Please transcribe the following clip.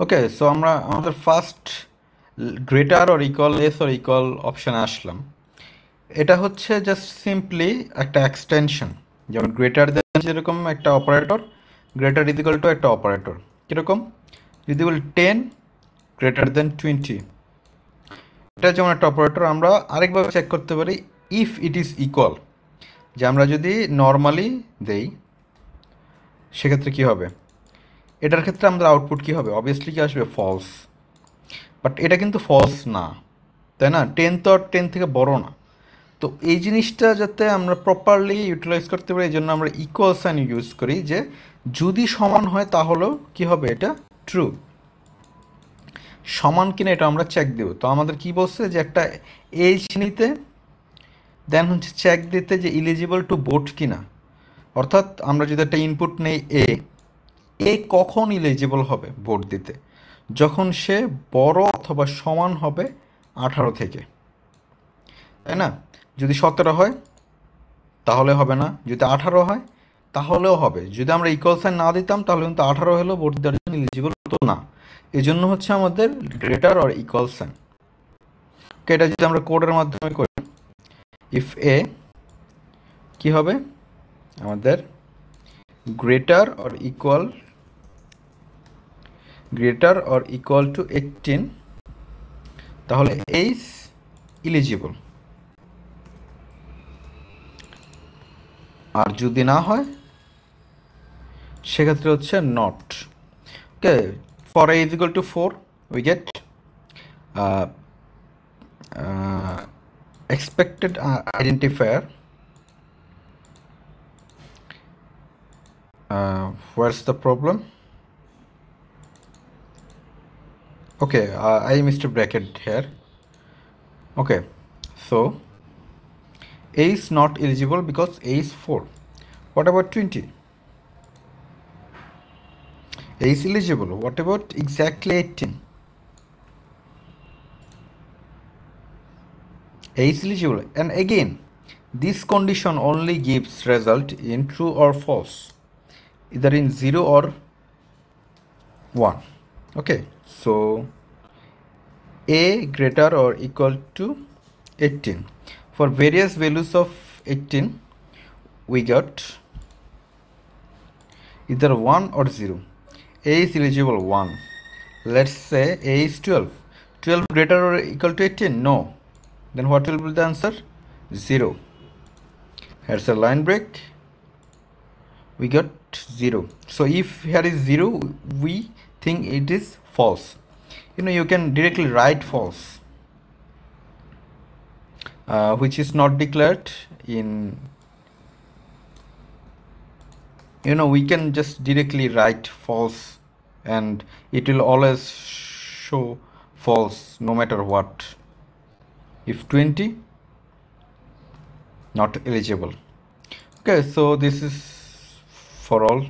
ওকে, so আমরা আমাদের first greater or equal less or equal অপশানে আসলাম। এটা হচ্ছে জাস্ট সিম্পলি একটা এক্সটেনশন। যেমন গ্রেটার দেন যেরকম একটা operator, greater is equal to একটা অপারেটর কীরকম, যদি বলি 10 গ্রেটার দেন 20, এটা যেমন একটা অপারেটর। আমরা আরেকভাবে চেক করতে পারি ইফ ইট ইজ ইকুয়াল, যে আমরা যদি নর্মালি দেই সেক্ষেত্রে কী হবে, এটার ক্ষেত্রে আমাদের আউটপুট কী হবে, অবভিয়াসলি কি আসবে, ফলস। বাট এটা কিন্তু ফলস না, তাই না? 10 তো আর 10 থেকে বড় না। তো এই জিনিসটা যাতে আমরা প্রপারলি ইউটিলাইজ করতে পারি, এই জন্য আমরা ইকুয়াল সাইন ইউজ করি, যে যদি সমান হয় তাহলেও কি হবে, এটা ট্রু। সমান কিনা এটা আমরা চেক দেব। তো আমাদের কি বলছে, যে একটা এজ নিতে, দেন হচ্ছে চেক দিতে যে ইলিজিবল টু ভোট কিনা। অর্থাৎ আমরা যদি একটা ইনপুট নেই এ কখন ইলিজিবল হবে ভোট দিতে, যখন সে বড় অথবা সমান হবে 18 থেকে, তাই না? যদি 17 হয় তাহলে হবে না, যদি 18 হয় তাহলেও হবে। যদি আমরা ইকুয়াল সাইন না দিতাম তাহলে কিন্তু 18 হলেও ভোট দেওয়ার জন্য ইলিজিবল হতো না। এই জন্য হচ্ছে আমাদের গ্রেটার অর ইকুয়াল সাইন। এটা যদি আমরা কোডের মাধ্যমে করি, ইফ এ কি হবে আমাদের গ্রেটার অর ইকুয়াল টু 18, তাহলে এইস ইলিজিবল। আর যদি না হয় সেক্ষেত্রে হচ্ছে not. Okay, for a is equal to 4 we get expected identifier. Where's the problem? Okay, I missed a bracket here. Okay, so A is not eligible because A is 4. What about 20? A is eligible. What about exactly 18? A is eligible. And again, this condition only gives result in true or false, either in 0 or 1. Okay, so A greater or equal to 18. For various values of 18, we got either 1 or 0. A is eligible 1. Let's say A is 12. 12 greater or equal to 18? No. Then what will be the answer? 0. Here's a line break. We got 0. So if here is 0, we think it is false. You can directly write false, which is not declared in, we can just directly write false and it will always show false no matter what. If 20, not eligible. Okay, so this is for all.